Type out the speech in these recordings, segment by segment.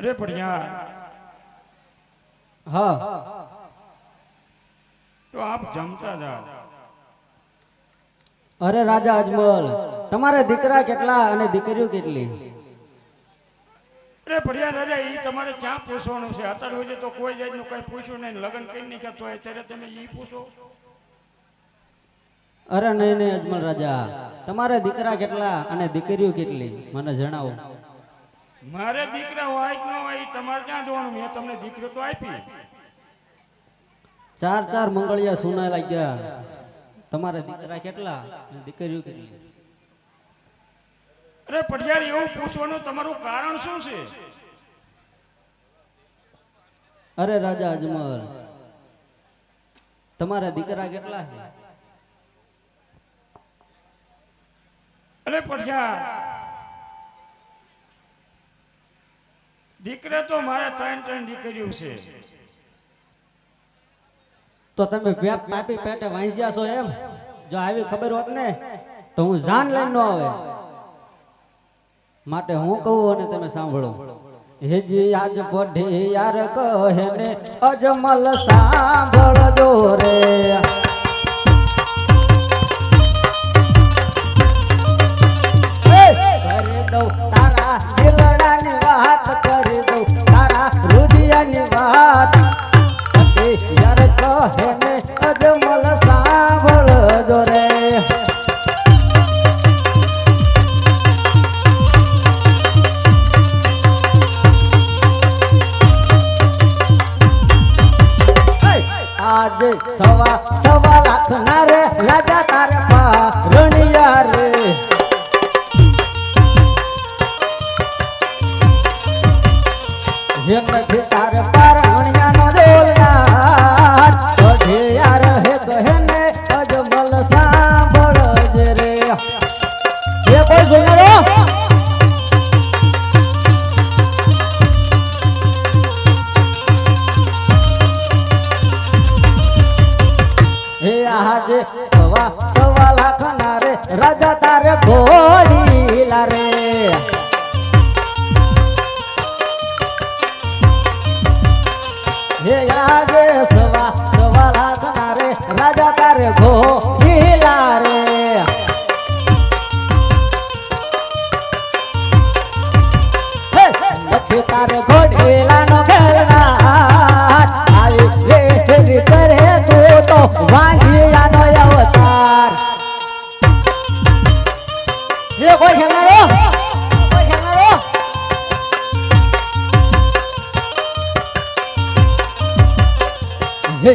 અરે बढ़िया हाँ तो आप जमता जाओ। अरे राजा अजमल તમારે દીકરા કેટલા અને દીકરીઓ કેટલી? અરે बढ़िया राजा ई તમારે ક્યાં પૂછવાનું છે? અત્યારે હોય તો કોઈ જાતનું કઈ પૂછ્યું નહીં, લગ્ન કરી નાખ્યા તો અત્યારે તમે ઈ પૂછો? અરે નહીં નહીં અજમલ રાજા, તમારે દીકરા કેટલા અને દીકરીઓ કેટલી મને જણાવો. મારે દીકરા હોય કે ન હોય તમારે ક્યાં જોવાનું? મેં તમને દીકરો તો આપી. ચાર ચાર મંગળિયા સુના લાગ્યા. તમારે દીકરા કેટલા અને દીકરીઓ કેટલી? અરે પડિયાર એવું પૂછવાનું તમારું કારણ શું છે? અરે રાજા અજમલ તમારા દીકરા કેટલા છે? અરે પડિયાર દીકરા તો મારે ત્રણ ત્રણ દીકરીઓ છે. તો તમે પાપી પેટે વાંચ્યા છો એમ? જો આવી ખબર હોત ને તો હું જાન લઈને ન આવે. માટે હું કહું અને તમે સાંભળો. હેજી આજ પઢી યાર કહે ને અજમલ સાંભળજો રે. કરી દઉં તારા દિલડાની વાત, કરી દઉં તારા હૃદયની વાત. યાર કહે ને અજમલ સાંભળજો રે. આજે સવા લાખ ના રે રાજા તારે રણિયા રે. હે નથી તારે પાર રણિયા નો દેવયાર. પછી યાર હે કહે ને અજમલ સાંભળજે રે. એ કોઈ સુનારો આજે સવા લાખ ના રે રાજા તારે ઘોડીલા રે. હે આજે સવા લાખ ના રે રાજા તારે ઘોડીલા રે. લખી તારે ઘોડીલા નો ખેલનાર આવી રે કરે તો વાંઢિયાનો અવતાર. એ કોઈ ખેલાડો કોઈ ખેલાડો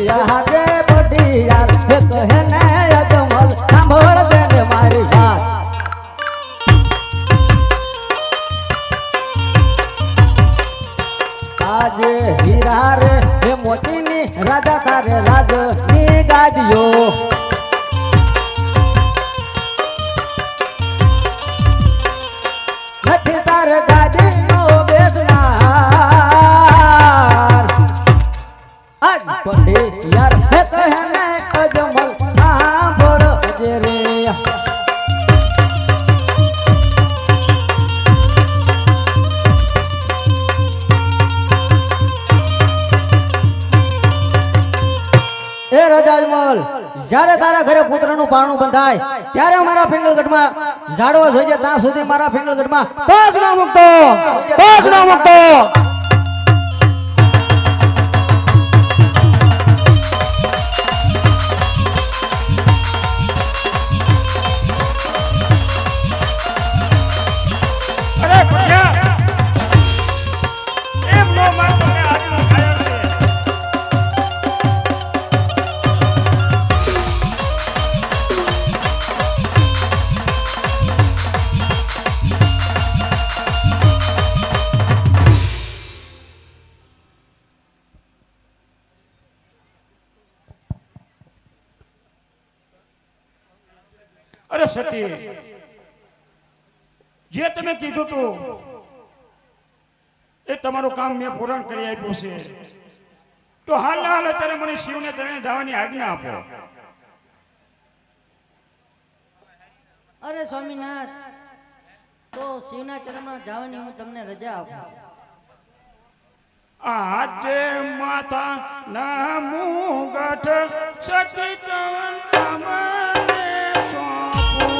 યાદે બડી યાર હે કહે ને અજમલ સાંભળ દે મારી વાત. આજે હીરા રે હે મોતીની રાજા તારે રાજની ગાદીઓ. નથી તારે ગાદી નો બેસનાર. આજ પંડે યાર હે કહે ને અજમલ સાંભળજે રે. એ રાજા અજમલ જ્યારે તારા ઘરે પુત્રનું પારણું બંધાય ત્યારે મારા ફેંગલગઢમાં ઝાડવા જોઈએ ત્યાં સુધી મારા ફેંગલગઢમાં પગ ન મૂકતો, પગ ન મૂકતો. અરે बढ़िया એમ નો માર તમને આજનો ખાયો છે. અરે સતી જે તમે કીધું તું એ તમારું કામ મેં પૂરણ કરી આપ્યું છે. તો હાલ અત્યારે મને શિવને ચરણે જવાની આજ્ઞા આપો. અરે સ્વામીનાથ, તો શિવના ચરણમાં જવાની હું તમને રજા આપું. આજે માતા ના મુગટ સચિત તમને સોંપું.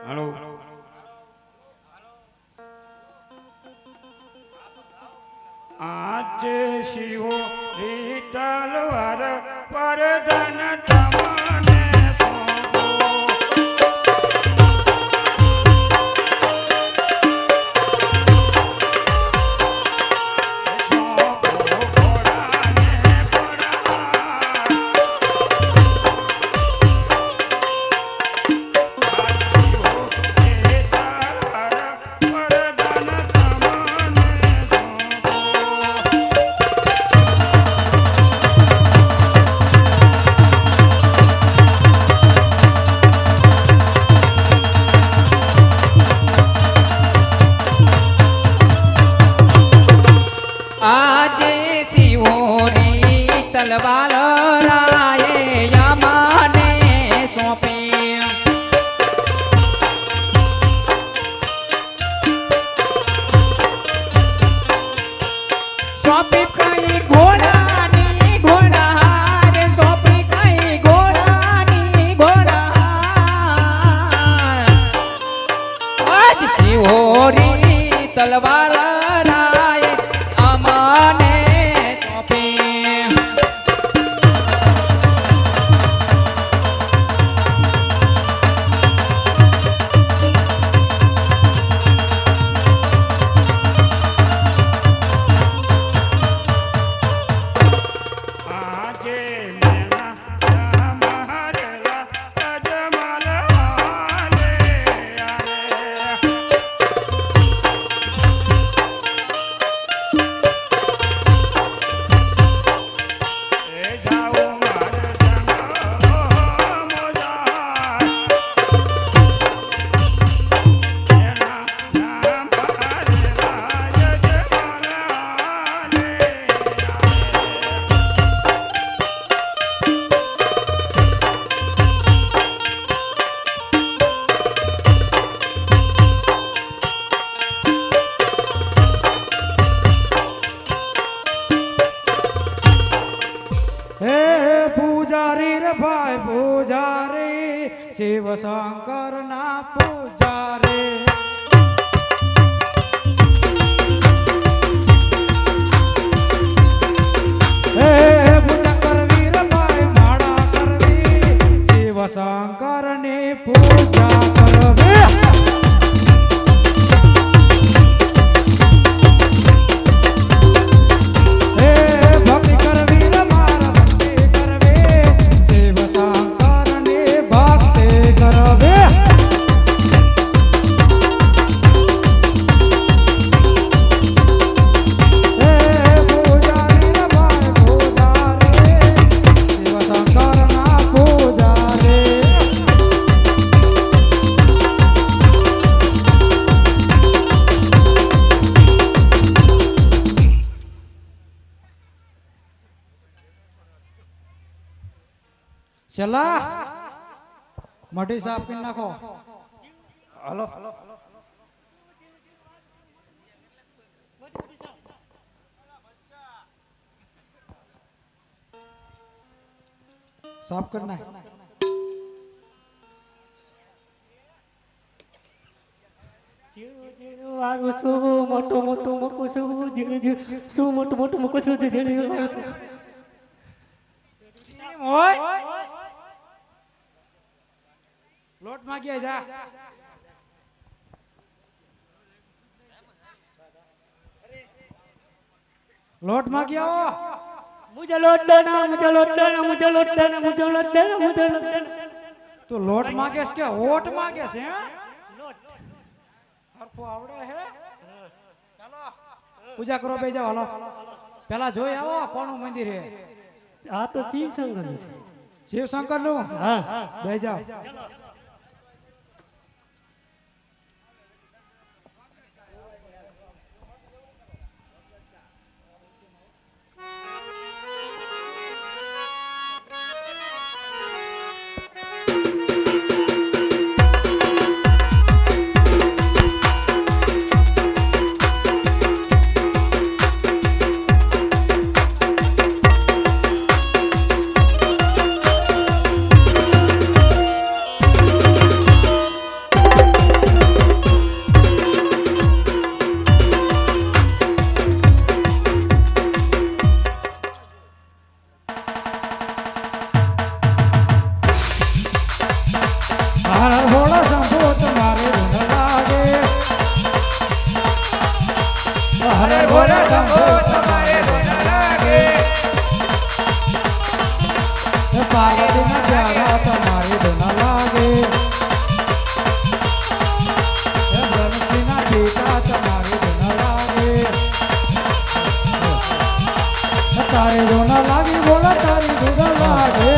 હલો હલો આજે શિવો રી તલવાર પર ધન તમને તલવાર રાય અમને સોંપી. આજે મેના મહારેલા અજમલ વાલે શિવ શંકર ના પૂજારી હે પૂજા કરવી રે ભાઈ માળા કરવી શિવ શંકર ચલા મઢી સાફ કરી નાખો. હાલો સાફ કરી નાખ. વારું છું મોટું મોટું મૂકું છું ઝીણું ઝીણું શું મોટું મોટું મૂકું છું ઝીણું ઝીણું વારું છું. એમ હોય લોટ માંગ્યા જા. લોટ માંગ્યા હો. મુझे लौट देना मुझे लौट देना मुझे लौट देना मुझे लौट देना मुझे लौट देना. તું લોટ માંગેસ કે હોટ માંગેસ હે? હરખું આવડે હે? ચાલો પૂજા કરો બે જાઓ. હાલો પેલા જોઈ આવો કોનું મંદિર હે. આ તો શિવ શંકર છે. શિવશંકર નું. હા બે જાઓ. હર ભોળા શંભુ તમારે ધૂન લાગે. હર ભોળા શંભુ તમારે ધૂન લાગે. પાર્વતીના પ્યારા તમારે ધૂન લાગે. બ્રહ્મજીના પિતા તમારે ધૂન લાગે. તારે ધૂન લાગી બોલા તારી ધૂન લાગે.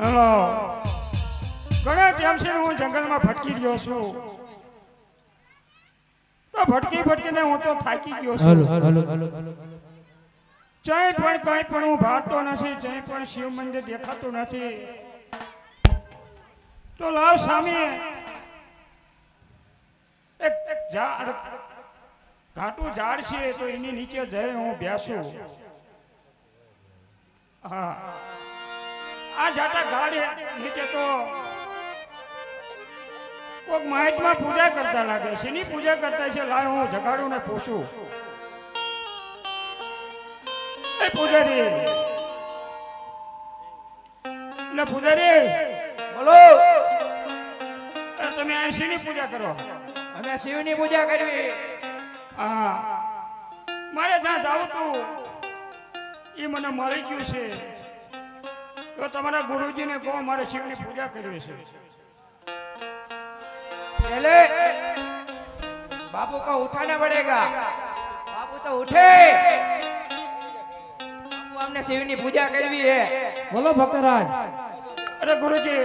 હેલો ઘણા ટાઈમથી હું જંગલમાં ભટકી રહ્યો છું. તો ભટકીને હું તો થાકી ગયો છું. ક્યાંય પણ કંઈ પણ હું ભારતો નથી. ક્યાંય પણ શિવ મંદિર દેખાતું નથી. તો લાવ સામે એક ઝાડ ઘાટું ઝાડ છે તો એની નીચે જઈ હું બેસું. હા આ જાટા ગાડી નીચે તો કોક મહાત્મા પૂજા કરતા લાગે છે. એની પૂજા કરતા છે. લાવ હું જગાડું ને પૂછું. એ પૂજારી ને પૂજારી બોલો. તમે આ શિવની પૂજા કરો? અમે શિવની પૂજા કરવી. હા મારે જ્યાં જાવું તું એ મને મળી ગયું છે. તો તમારા ગુરુજીને કહો મારે શિવની પૂજા કરવી છે पहले बापू को उठाना पड़ेगा बापू तो उठे बापू हमने शिव की पूजा करवी है બોલો ભક્તરાજ અરે ગુરુજી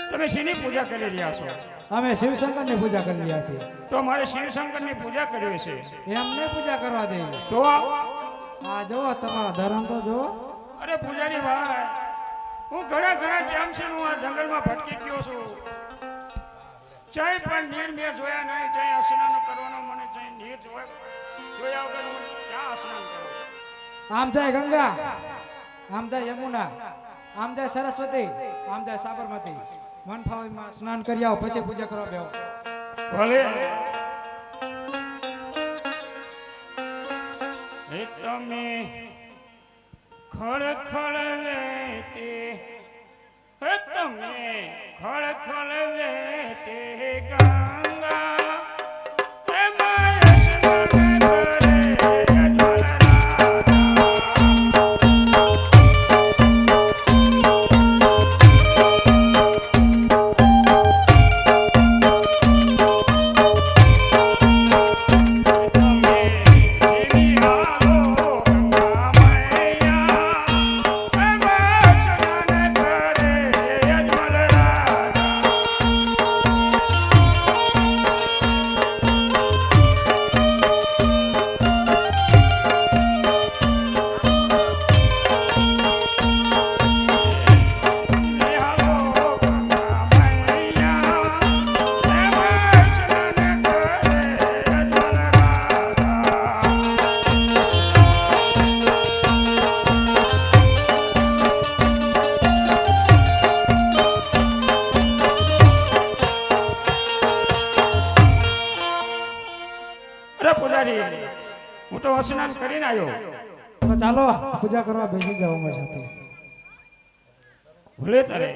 તમે શેની પૂજા કરી રહ્યા છો અમે શિવશંકરની પૂજા કરી રહ્યા છીએ તો મારે શિવશંકરની પૂજા કરવી છે એમને પૂજા કરવા દે તો આ જુઓ તમારો ધર્મ તો જુઓ અરે પૂજારી ભાઈ હું ઘણા ટાઈમ છે હું આ જંગલમાં ભટકી ગયો છું ચાય પણ નીર મેં જોયા નહીં ચાય સ્નાન કરવાનો મને ચાય નીર જોયા વગર હું ક્યાં સ્નાન કરું આમ જાય ગંગા આમ જાય યમુના આમ જાય સરસ્વતી આમ જાય સાબરમતી મન ફાવીમાં સ્નાન કરી આવો પછી પૂજા કરવા બેહો ભલે એ તમે ખળખળ વેતે હે તમે ખળખળ વેતે ગંગા હે માય સ્નાન કરે પૂજારી હું તો સ્નાન કરીને આવ્યો તો ચાલો પૂજા કરવા બેસી જાઓ અમારી સાથે ભલે તારે